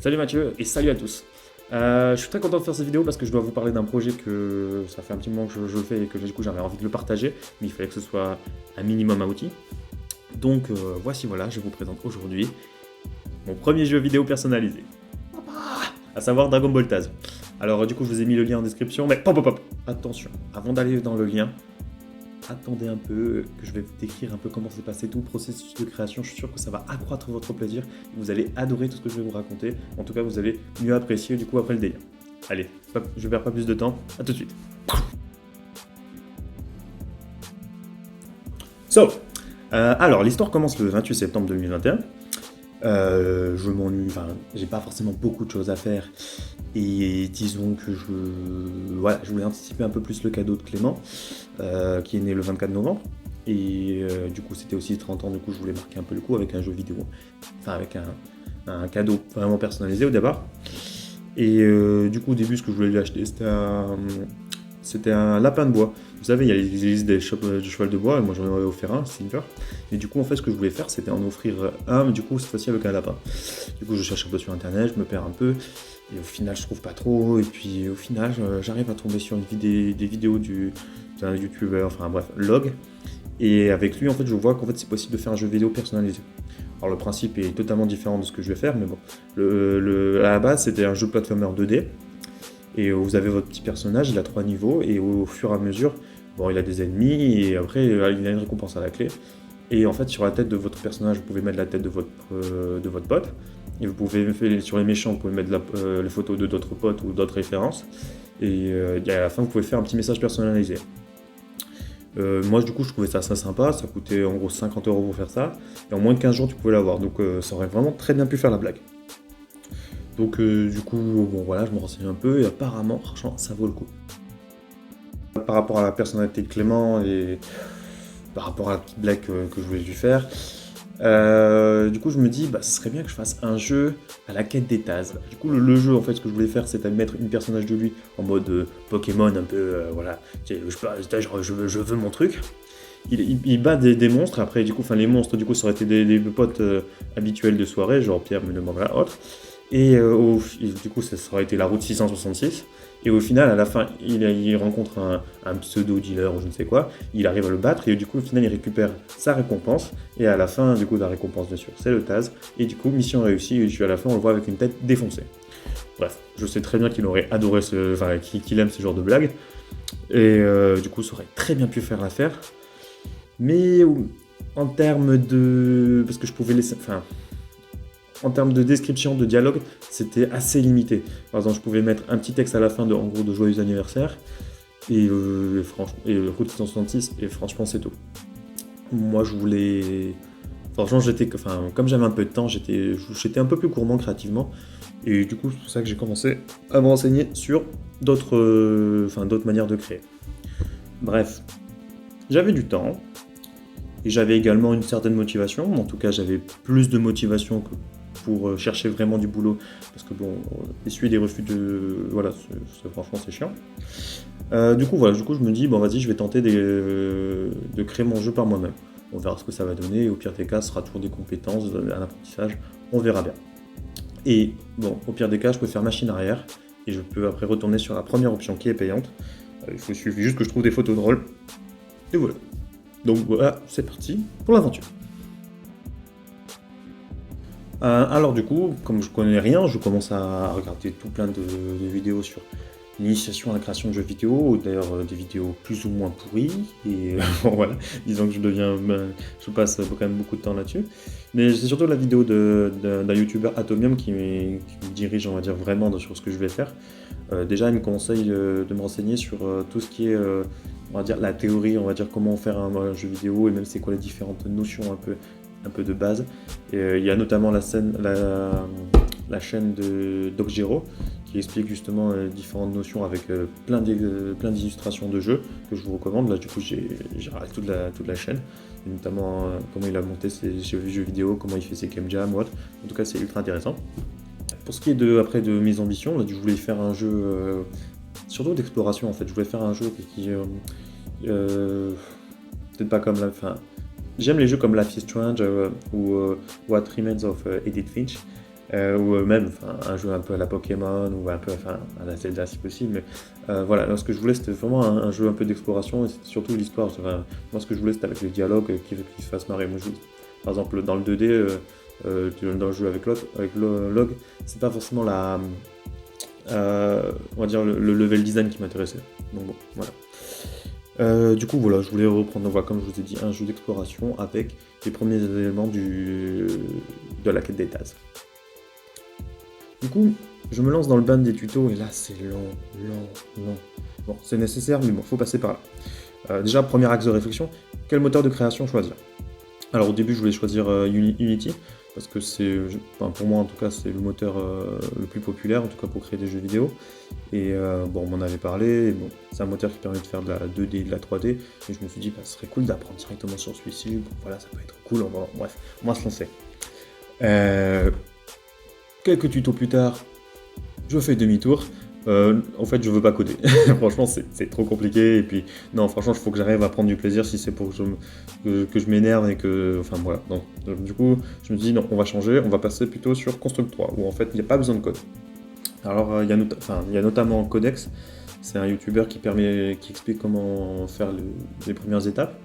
Salut Mathieu et salut à tous. Je suis très content de faire cette vidéo parce que je dois vous parler d'un projet que ça fait un petit moment que je le fais et que du coup j'avais envie de le partager, mais il fallait que ce soit un minimum abouti. Donc voilà, je vous présente aujourd'hui mon premier jeu vidéo personnalisé, à savoir Dragon Ball Taz. Alors du coup je vous ai mis le lien en description, mais pop, attention, avant d'aller dans le lien, attendez un peu, que je vais vous décrire un peu comment s'est passé tout le processus de création. Je suis sûr que ça va accroître votre plaisir. Vous allez adorer tout ce que je vais vous raconter. En tout cas, vous allez mieux apprécier du coup après le délire. Allez, hop, je perds pas plus de temps. À tout de suite. Alors, l'histoire commence le 28 septembre 2021. Je m'ennuie, enfin, j'ai pas forcément beaucoup de choses à faire. Et disons que je voulais anticiper un peu plus le cadeau de Clément, qui est né le 24 novembre. Et du coup, c'était aussi 30 ans, du coup, je voulais marquer un peu le coup avec un jeu vidéo. Enfin, avec un cadeau vraiment personnalisé au départ. Et du coup, au début, ce que je voulais lui acheter, c'était un lapin de bois. Vous savez, il y a les hélices du cheval de bois, et moi j'en avais offert un, Silver. Et du coup, en fait, ce que je voulais faire, c'était en offrir un, mais du coup, cette fois-ci avec un lapin. Du coup, je cherche un peu sur internet, je me perds un peu, et au final, je trouve pas trop. Et puis, au final, j'arrive à tomber sur des vidéos d'un youtubeur, enfin bref, Log. Et avec lui, en fait, je vois qu'en fait, c'est possible de faire un jeu vidéo personnalisé. Alors, le principe est totalement différent de ce que je vais faire, mais bon. À la base, c'était un jeu platformer 2D. Et vous avez votre petit personnage, il a 3 niveaux, et au fur et à mesure, bon, il a des ennemis, et après, il a une récompense à la clé. Et en fait, sur la tête de votre personnage, vous pouvez mettre la tête de votre pote. Et vous pouvez, sur les méchants, vous pouvez mettre les photos de d'autres potes ou d'autres références. Et à la fin, vous pouvez faire un petit message personnalisé. Moi, du coup, je trouvais ça assez sympa. Ça coûtait en gros 50 € pour faire ça. Et en moins de 15 jours, tu pouvais l'avoir. Donc, ça aurait vraiment très bien pu faire la blague. Donc du coup, bon voilà, je me renseigne un peu et apparemment, franchement, ça vaut le coup. Par rapport à la personnalité de Clément et par rapport à la petite blague que je voulais lui faire, du coup je me dis, ce serait bien que je fasse un jeu à la quête des Taz. Du coup le jeu, en fait, ce que je voulais faire, c'était mettre une personnage de lui en mode Pokémon, un peu, voilà, je veux mon truc. Il bat des monstres, après du coup, les monstres, du coup, ça aurait été des potes habituels de soirée, genre Pierre, me demande la autre. Et du coup, ça aurait été la route 666. Et au final, à la fin, il rencontre un pseudo-dealer ou je ne sais quoi. Il arrive à le battre et du coup, au final, il récupère sa récompense. Et à la fin, du coup, la récompense, bien sûr, c'est le Taz. Et du coup, mission réussie. Et à la fin, on le voit avec une tête défoncée. Bref, je sais très bien qu'il aurait adoré qu'il aime ce genre de blague. Et du coup, ça aurait très bien pu faire l'affaire. Mais en termes de... Parce que je pouvais laisser... En termes de description, de dialogue, c'était assez limité. Par exemple, je pouvais mettre un petit texte à la fin en gros, de joyeux anniversaire, et Route 666, et franchement, c'est tout. Moi, je voulais... Franchement, comme j'avais un peu de temps, j'étais un peu plus gourmand créativement, et du coup, c'est pour ça que j'ai commencé à me renseigner sur d'autres manières de créer. Bref, j'avais du temps, et j'avais également une certaine motivation. En tout cas, j'avais plus de motivation que pour chercher vraiment du boulot, parce que bon, essuyer des refus voilà, franchement c'est chiant. Du coup, je me dis, bon vas-y, je vais tenter de créer mon jeu par moi-même. On verra ce que ça va donner, et au pire des cas, ce sera toujours des compétences, un apprentissage, on verra bien. Et bon, au pire des cas, je peux faire machine arrière, et je peux après retourner sur la première option qui est payante. Il suffit juste que je trouve des photos drôles, et voilà. Donc voilà, c'est parti pour l'aventure. Alors du coup, comme je connais rien, je commence à regarder tout plein de vidéos sur l'initiation à la création de jeux vidéo, d'ailleurs des vidéos plus ou moins pourries, et bon, voilà, disons que je passe quand même beaucoup de temps là-dessus. Mais c'est surtout la vidéo d'un youtubeur Atomium qui me dirige, on va dire, vraiment sur ce que je vais faire. Déjà, il me conseille de me renseigner sur tout ce qui est, on va dire, la théorie, on va dire comment faire un jeu vidéo, et même c'est quoi les différentes notions un peu de base. Et il y a notamment la chaîne de Docgero qui explique justement différentes notions avec plein d'illustrations de jeux que je vous recommande. Là, du coup, j'ai regardé toute la chaîne, et notamment comment il a monté ses jeux vidéo, comment il fait ses game jams ou autre. En tout cas, c'est ultra intéressant. Pour ce qui est de mes ambitions, là, je voulais faire un jeu surtout d'exploration, en fait. Je voulais faire un jeu qui peut-être pas comme j'aime les jeux comme Life is Strange ou What Remains of Edith Finch, ou même un jeu un peu à la Pokémon, ou un peu à la Zelda si possible. Mais voilà, alors, ce que je voulais, c'était vraiment un jeu un peu d'exploration, et c'était surtout l'histoire. Moi, ce que je voulais, c'était avec les dialogues qui se fassent marrer. Moi, par exemple, dans le 2D, dans le jeu avec Log, c'est pas forcément on va dire le level design qui m'intéressait. Donc bon, voilà. Du coup, voilà, je voulais reprendre, voilà, comme je vous ai dit, un jeu d'exploration avec les premiers éléments de la quête des Taz. Du coup, je me lance dans le bain des tutos et là, c'est long. Bon, c'est nécessaire, mais bon, faut passer par là. Déjà, premier axe de réflexion, quel moteur de création choisir? Alors au début, je voulais choisir Unity, parce que pour moi en tout cas, c'est le moteur le plus populaire, en tout cas pour créer des jeux vidéo. Et bon, on m'en avait parlé, et bon, c'est un moteur qui permet de faire de la 2D et de la 3D, et je me suis dit, bah, ce serait cool d'apprendre directement sur celui-ci, bon, voilà, ça peut être cool, bref, on va se lancer. Quelques tutos plus tard, je fais demi-tour. En fait, je veux pas coder. Franchement, c'est trop compliqué. Et puis, non, franchement, il faut que j'arrive à prendre du plaisir si c'est pour que je m'énerve et que. Enfin, voilà. Donc, du coup, je me dis, non, on va changer. On va passer plutôt sur Construct 3, où en fait, il n'y a pas besoin de code. Alors, il y a notamment Codex. C'est un YouTuber qui explique comment faire les premières étapes.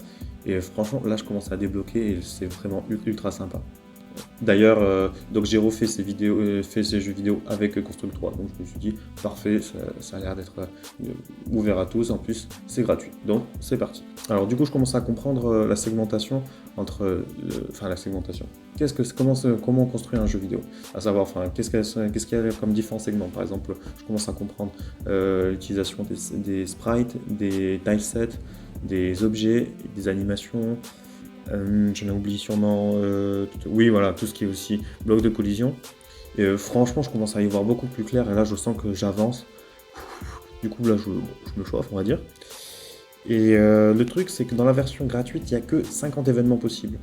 Et franchement, là, je commence à débloquer et c'est vraiment ultra sympa. D'ailleurs, donc j'ai refait ces jeux vidéo avec Construct 3, donc je me suis dit, parfait, ça a l'air d'être ouvert à tous, en plus c'est gratuit, donc c'est parti. Alors du coup je commence à comprendre la segmentation la segmentation. Comment on construit un jeu vidéo? À savoir, qu'est-ce qu'il y a comme différents segments? Par exemple, je commence à comprendre l'utilisation des sprites, des tilesets, des objets, des animations. J'en ai oublié sûrement. Oui, voilà, tout ce qui est aussi bloc de collision. Et franchement, je commence à y voir beaucoup plus clair. Et là, je sens que j'avance. Du coup, là, je me chauffe, on va dire. Et le truc, c'est que dans la version gratuite, il n'y a que 50 événements possibles.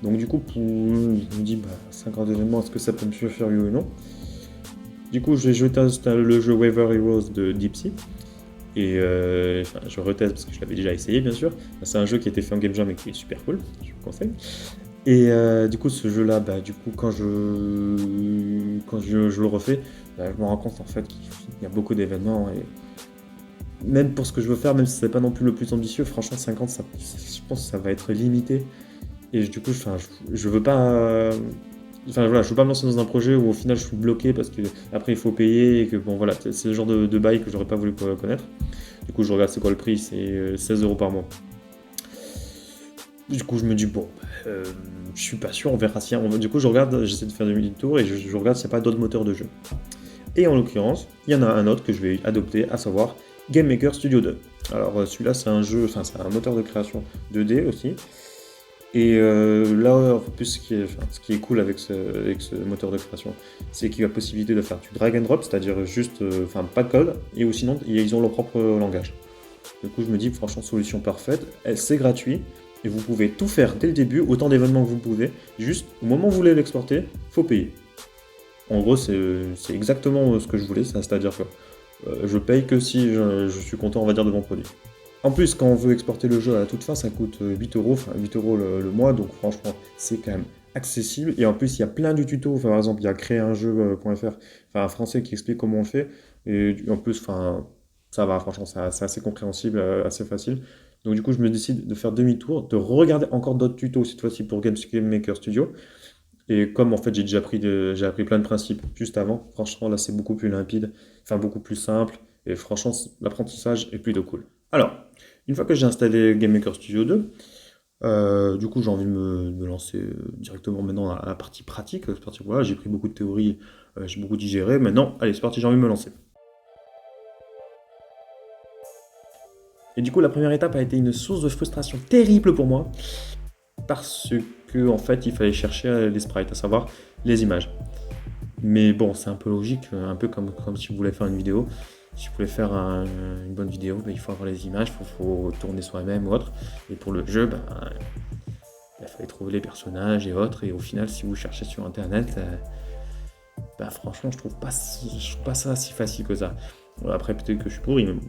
Donc, du coup, je me dis, 50 événements, est-ce que ça peut me suffire, oui ou non? Du coup, je teste le jeu Waver Heroes de Deepsea. Et je reteste parce que je l'avais déjà essayé, bien sûr. C'est un jeu qui a été fait en game jam et qui est super cool, je vous conseille. Et du coup, ce jeu-là, du coup, quand je le refais, je me rends compte en fait qu'il y a beaucoup d'événements. Et même pour ce que je veux faire, même si c'est pas non plus le plus ambitieux, franchement, 50, je pense que ça va être limité. Et du coup, je veux pas. Voilà, je veux pas me lancer dans un projet où au final je suis bloqué parce que après il faut payer et que bon voilà, c'est le genre de bail que j'aurais pas voulu connaître. Du coup, je regarde c'est quoi le prix, c'est 16€ par mois. Du coup, je me dis bon, je suis pas sûr, on verra si. Du coup, j'essaie de faire demi-tour et je regarde s'il n'y a pas d'autres moteurs de jeu. Et en l'occurrence, il y en a un autre que je vais adopter, à savoir Game Maker Studio 2. Alors celui-là, c'est un moteur de création 2D aussi. Et là, en plus, ce qui est cool avec ce moteur de création, c'est qu'il y a la possibilité de faire du drag and drop, c'est-à-dire juste, pas de code, et ou sinon, ils ont leur propre langage. Du coup, je me dis, franchement, solution parfaite, c'est gratuit, et vous pouvez tout faire dès le début, autant d'événements que vous pouvez, juste au moment où vous voulez l'exporter, faut payer. En gros, c'est exactement ce que je voulais, c'est-à-dire que je paye que si je suis content, on va dire, de mon produit. En plus, quand on veut exporter le jeu à la toute fin, ça coûte 8€, 8€ le mois, donc franchement, c'est quand même accessible. Et en plus, il y a plein de tutos. Par exemple, il y a créerunjeu.fr, un français qui explique comment on le fait. Et en plus, ça va, franchement, c'est assez compréhensible, assez facile. Donc du coup, je me décide de faire demi-tour, de regarder encore d'autres tutos, cette fois-ci pour Game Maker Studio. Et comme en fait j'ai appris plein de principes juste avant, franchement là c'est beaucoup plus limpide, beaucoup plus simple, et franchement l'apprentissage est plutôt cool. Alors, une fois que j'ai installé Game Maker Studio 2, du coup j'ai envie de me lancer directement maintenant à la partie pratique. Voilà, j'ai pris beaucoup de théorie, j'ai beaucoup digéré, maintenant allez c'est parti, j'ai envie de me lancer. Et du coup la première étape a été une source de frustration terrible pour moi, parce que en fait il fallait chercher les sprites, à savoir les images. Mais bon, c'est un peu logique, un peu comme si vous voulez faire une vidéo. Si vous voulez faire une bonne vidéo, il faut avoir les images, il faut tourner soi-même ou autre. Et pour le jeu, il fallait trouver les personnages et autres. Et au final, si vous cherchez sur internet, franchement, je trouve pas ça si facile que ça. Après, peut-être que je suis pourri, mais bon.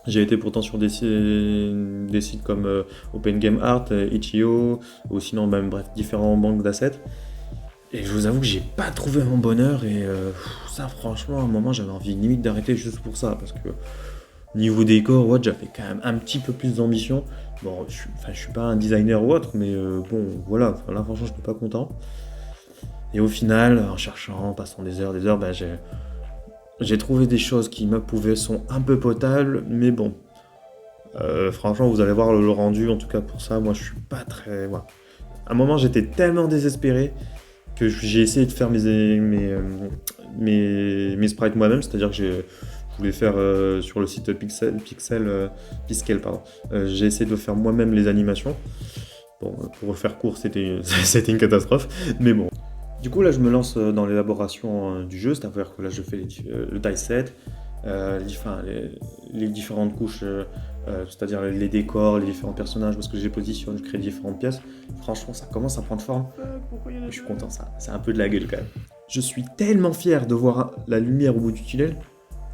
J'ai été pourtant sur des sites comme Open Game Art, Itch.io, ou sinon, différents banques d'assets. Et je vous avoue que j'ai pas trouvé mon bonheur et ça franchement à un moment j'avais envie limite d'arrêter juste pour ça parce que niveau décor, ouais, j'avais quand même un petit peu plus d'ambition. Bon, je suis pas un designer ou autre, mais bon, voilà, enfin, là franchement je suis pas content. Et au final, en cherchant, en passant des heures, bah, j'ai trouvé des choses qui m'approuvaient, sont un peu potables, mais bon, franchement vous allez voir le rendu, en tout cas pour ça, moi je suis pas très... Voilà. À un moment j'étais tellement désespéré que j'ai essayé de faire mes sprites moi-même, c'est-à-dire que je voulais faire sur le site Pixel, pardon. J'ai essayé de faire moi-même les animations. Bon, pour faire court, c'était une catastrophe, mais bon. Du coup, là, je me lance dans l'élaboration du jeu, c'est-à-dire que là, je fais le die-set, les différentes couches, c'est-à-dire les décors, les différents personnages, parce que je les positionne, je crée différentes pièces. Franchement, ça commence à prendre forme. Je suis content, ça. C'est un peu de la gueule quand même. Je suis tellement fier de voir la lumière au bout du tunnel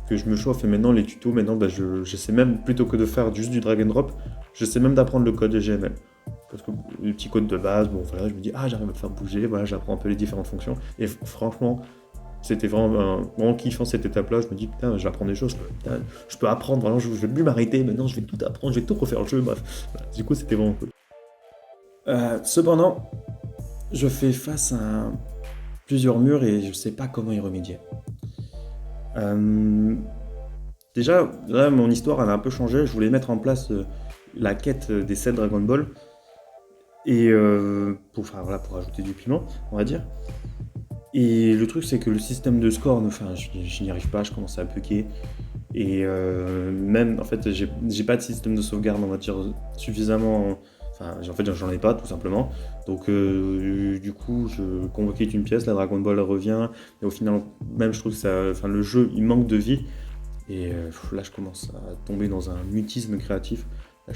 que je me chauffe et maintenant les tutos, maintenant bah, je sais même, plutôt que de faire juste du drag and drop, je sais même d'apprendre le code HTML. Parce que les petits codes de base, bon voilà, je me dis, j'arrive à me faire bouger, voilà, j'apprends un peu les différentes fonctions. Et franchement, c'était vraiment kiffant cette étape-là. Je me dis, putain, j'apprends des choses, putain, je peux apprendre, vraiment, je vais plus m'arrêter, maintenant je vais tout apprendre, je vais tout refaire le jeu, bref. Voilà, du coup, c'était vraiment cool. Cependant, je fais face à plusieurs murs et je sais pas comment y remédier. Déjà, là, mon histoire, elle a un peu changé. Je voulais mettre en place la quête des 7 Dragon Ball. Et pour ajouter du piment, on va dire. Et le truc, c'est que le système de score, je n'y arrive pas, je commence à bugger. Et même, en fait, j'ai pas de système de sauvegarde, on va dire, suffisamment... en fait, j'en ai pas, tout simplement. Donc, du coup, je convoquais une pièce, la Dragon Ball revient. Et au final, même, je trouve que le jeu, il manque de vie. Et là, je commence à tomber dans un mutisme créatif. Là,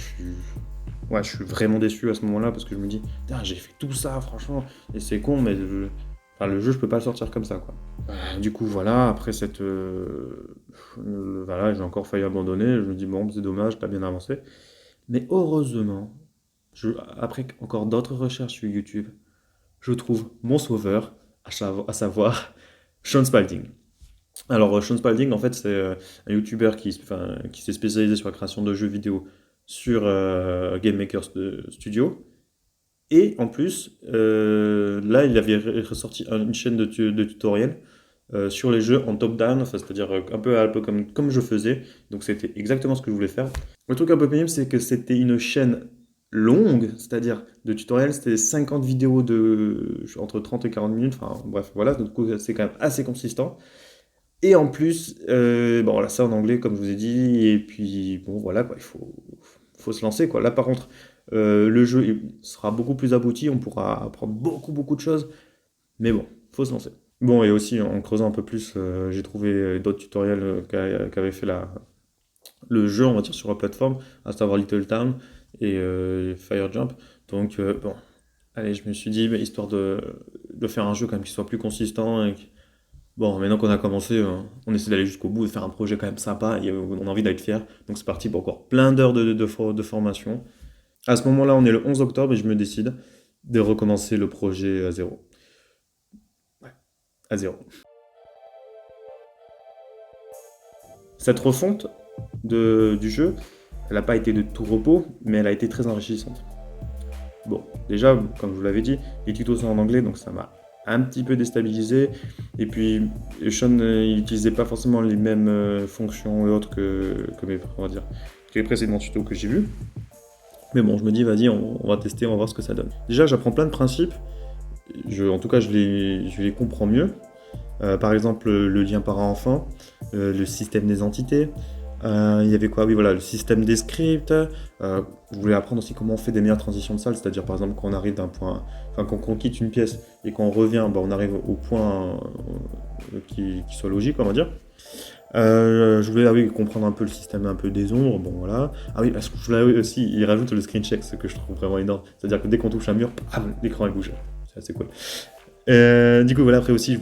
je suis vraiment déçu à ce moment-là parce que je me dis, putain, j'ai fait tout ça, franchement. Et c'est con, mais le jeu, je peux pas le sortir comme ça, quoi. Du coup, voilà, après voilà, j'ai encore failli abandonner. Je me dis, bon, c'est dommage, t'as bien avancé. Mais heureusement, après encore d'autres recherches sur YouTube, je trouve mon sauveur, à savoir Sean Spalding. Alors, Sean Spalding, en fait, c'est un YouTuber qui s'est spécialisé sur la création de jeux vidéo sur Game Maker Studio. Et en plus, là, il avait ressorti une chaîne de tutoriels sur les jeux en top-down, enfin, c'est-à-dire un peu comme je faisais. Donc, c'était exactement ce que je voulais faire. Le truc un peu pénible, c'est que c'était une chaîne longue, c'est-à-dire de tutoriels, c'était 50 vidéos entre 30 et 40 minutes. Enfin, bref, voilà, donc c'est quand même assez consistant. Et en plus, bon là c'est en anglais comme je vous ai dit, et puis bon voilà quoi, faut se lancer quoi. Là par contre, le jeu sera beaucoup plus abouti, on pourra apprendre beaucoup de choses, mais bon, faut se lancer. Bon et aussi en creusant un peu plus, j'ai trouvé d'autres tutoriels qu'avait fait le jeu, on va dire sur la plateforme, à savoir Little Town et Fire Jump. Donc bon, allez, je me suis dit, histoire de faire un jeu quand même qui soit plus consistant. Bon, maintenant qu'on a commencé, on essaie d'aller jusqu'au bout, de faire un projet quand même sympa, et on a envie d'être fier. Donc c'est parti pour encore plein d'heures de formation. À ce moment-là, on est le 11 octobre et je me décide de recommencer le projet à zéro. Ouais, à zéro. Cette refonte du jeu, elle n'a pas été de tout repos, mais elle a été très enrichissante. Bon, déjà, comme je vous l'avais dit, les tutos sont en anglais, donc ça m'a un petit peu déstabilisé. Et puis, Sean, il n'utilisait pas forcément les mêmes fonctions et autres que les précédents tutos que j'ai vus. Mais bon, je me dis, vas-y, on va tester, on va voir ce que ça donne. Déjà, j'apprends plein de principes. En tout cas, je les comprends mieux. Par exemple, le lien parent-enfant, le système des entités. Il y avait quoi? Oui, voilà, le système des scripts. Je voulais apprendre aussi comment on fait des meilleures transitions de salle, c'est-à-dire par exemple quand on arrive d'un point, quand on quitte une pièce et qu'on revient, on arrive au point qui soit logique, on va dire. Je voulais comprendre un peu le système un peu des ombres, bon voilà. Ah oui, parce que je voulais aussi, il rajoute le screen check, ce que je trouve vraiment énorme. C'est-à-dire que dès qu'on touche un mur, l'écran est bougé. C'est assez cool. Du coup, voilà, après aussi, je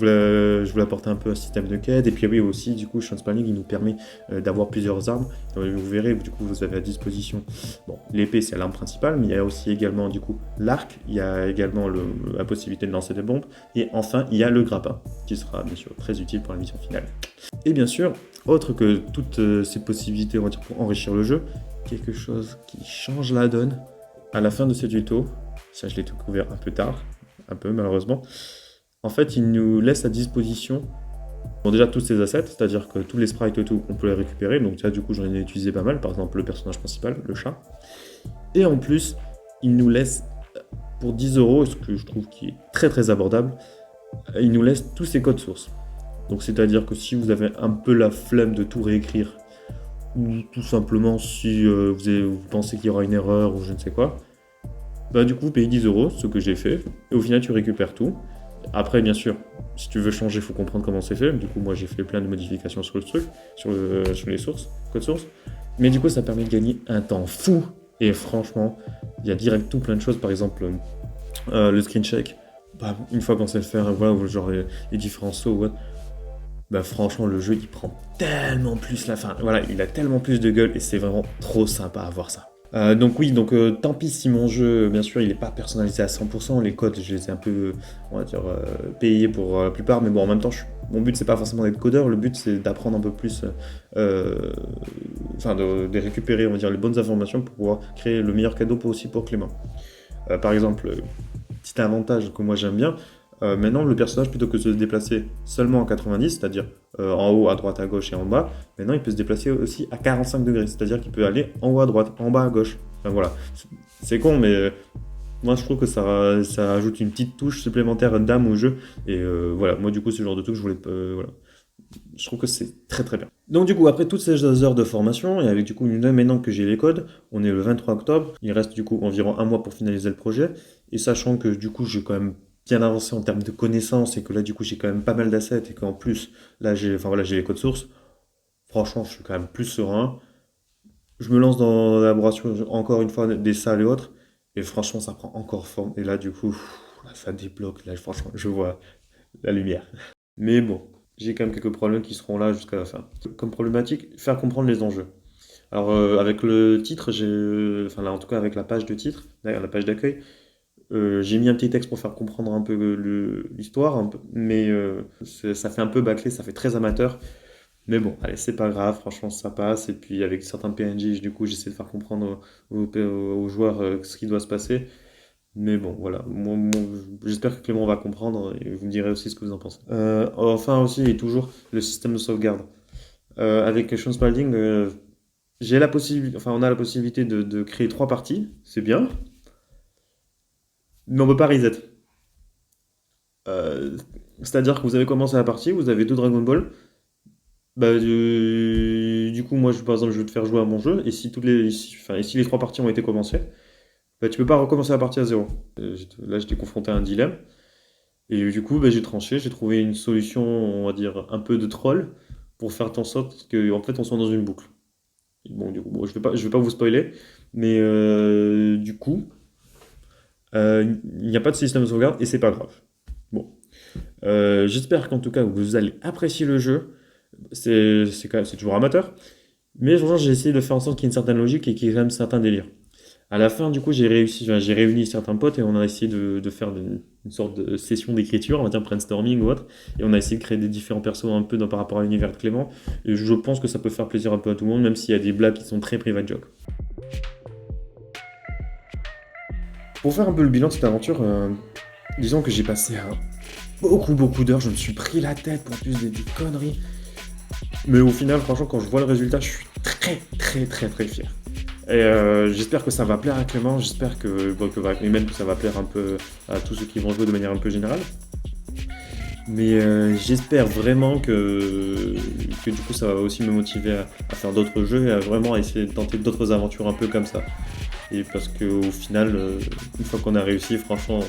voulais apporter un peu un système de quête. Et puis, oui, aussi, du coup, Sean Spanning, il nous permet d'avoir plusieurs armes. Vous verrez, du coup, vous avez à disposition, bon, l'épée, c'est l'arme principale, mais il y a aussi également, du coup, l'arc. Il y a également la possibilité de lancer des bombes. Et enfin, il y a le grappin, qui sera, bien sûr, très utile pour la mission finale. Et bien sûr, autre que toutes ces possibilités, on va dire, pour enrichir le jeu, quelque chose qui change la donne à la fin de ce tuto. Ça, je l'ai découvert un peu tard, un peu malheureusement. En fait, il nous laisse à disposition bon, déjà tous ces assets, c'est-à-dire que tous les sprites et tout, on peut les récupérer. Donc ça, du coup, j'en ai utilisé pas mal. Par exemple, le personnage principal, le chat. Et en plus, il nous laisse, pour 10 euros, ce que je trouve qui est très très abordable, il nous laisse tous ces codes sources. Donc c'est-à-dire que si vous avez un peu la flemme de tout réécrire, ou tout simplement si vous pensez qu'il y aura une erreur ou je ne sais quoi, bah du coup, vous payez 10 euros, ce que j'ai fait, et au final, tu récupères tout. Après, bien sûr, si tu veux changer, il faut comprendre comment c'est fait. Du coup, moi, j'ai fait plein de modifications sur le truc, sur les sources, code source. Mais du coup, ça permet de gagner un temps fou. Et franchement, il y a direct tout plein de choses. Par exemple, le screen check. Bah, une fois qu'on sait le faire, voilà, genre les différents sauts, ouais. Bah franchement, le jeu, il prend tellement plus la fin. Voilà, il a tellement plus de gueule et c'est vraiment trop sympa à voir ça. Donc oui, donc tant pis si mon jeu, bien sûr, il n'est pas personnalisé à 100%, les codes, je les ai un peu, on va dire, payés pour la plupart, mais bon, en même temps, mon but, c'est pas forcément d'être codeur, le but, c'est d'apprendre un peu plus, enfin, de récupérer, on va dire, les bonnes informations pour pouvoir créer le meilleur cadeau aussi pour Clément. Par exemple, petit avantage que moi j'aime bien, maintenant, le personnage, plutôt que de se déplacer seulement en 90, c'est-à-dire en haut, à droite, à gauche et en bas, maintenant il peut se déplacer aussi à 45 degrés, c'est-à-dire qu'il peut aller en haut à droite, en bas à gauche. Enfin, voilà, c'est con, mais moi je trouve que ça ajoute une petite touche supplémentaire d'âme au jeu. Et voilà, moi du coup, c'est le genre de truc que je voulais. Voilà. Je trouve que c'est très très bien. Donc du coup, après toutes ces heures de formation, et avec du coup maintenant que j'ai les codes, on est le 23 octobre, il reste du coup environ un mois pour finaliser le projet, et sachant que du coup j'ai quand même bien avancé en termes de connaissances, et que là du coup j'ai quand même pas mal d'assets, et qu'en plus, là j'ai enfin, voilà, j'ai les codes sources, franchement je suis quand même plus serein. Je me lance dans l'élaboration encore une fois des salles et autres, et franchement ça prend encore forme, et là du coup, là, ça débloque, là franchement je vois la lumière. Mais bon, j'ai quand même quelques problèmes qui seront là jusqu'à la fin. Comme problématique, faire comprendre les enjeux. Alors, avec le titre, enfin là, en tout cas avec la page de titre, la page d'accueil, j'ai mis un petit texte pour faire comprendre un peu l'histoire, mais ça fait un peu bâclé, ça fait très amateur. Mais bon, allez, c'est pas grave, franchement, ça passe. Et puis avec certains PNJ, du coup, j'essaie de faire comprendre aux joueurs ce qui doit se passer. Mais bon, voilà. J'espère que Clément va comprendre et vous me direz aussi ce que vous en pensez. Enfin aussi, et toujours, le système de sauvegarde. Avec Sean Spalding, j'ai la possibilité, enfin, on a la possibilité de créer 3 parties, c'est bien, mais on peut pas reset. Euh, C'est-à-dire que vous avez commencé la partie, vous avez 2 Dragon Ball. Bah, du coup, moi, par exemple, je vais te faire jouer à mon jeu, et enfin, et si les 3 parties ont été commencées, bah, tu peux pas recommencer la partie à zéro. Là, j'étais confronté à un dilemme. Et du coup, bah, j'ai tranché, j'ai trouvé une solution, on va dire, un peu de troll pour faire en sorte qu'en fait, on soit dans une boucle. Et bon, du coup, bon, je vais pas vous spoiler, mais du coup, il n'y a pas de système de sauvegarde et c'est pas grave. Bon, j'espère qu'en tout cas, vous allez apprécier le jeu. C'est toujours amateur, mais franchement, j'ai essayé de faire en sorte qu'il y ait une certaine logique et qu'il y ait quand même certains délires. À la fin, du coup, j'ai réuni certains potes et on a essayé de faire une sorte de session d'écriture, on va dire brainstorming ou autre, et on a essayé de créer des différents persos un peu par rapport à l'univers de Clément, et je pense que ça peut faire plaisir un peu à tout le monde, même s'il y a des blagues qui sont très private joke. Pour faire un peu le bilan de cette aventure, disons que j'ai passé beaucoup d'heures, je me suis pris la tête pour plus des conneries, mais au final, franchement, quand je vois le résultat, je suis très fier. Et j'espère que ça va plaire à Clément, j'espère et même que ça va plaire un peu à tous ceux qui vont jouer de manière un peu générale. Mais j'espère vraiment que du coup ça va aussi me motiver à faire d'autres jeux et à vraiment essayer de tenter d'autres aventures un peu comme ça. Et parce qu'au final, une fois qu'on a réussi, franchement,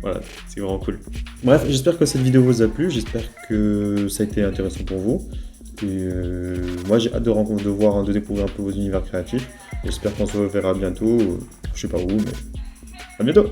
voilà, c'est vraiment cool. Bref, j'espère que cette vidéo vous a plu, j'espère que ça a été intéressant pour vous. Et moi j'ai hâte de découvrir un peu vos univers créatifs. J'espère qu'on se reverra bientôt, je sais pas où, mais à bientôt!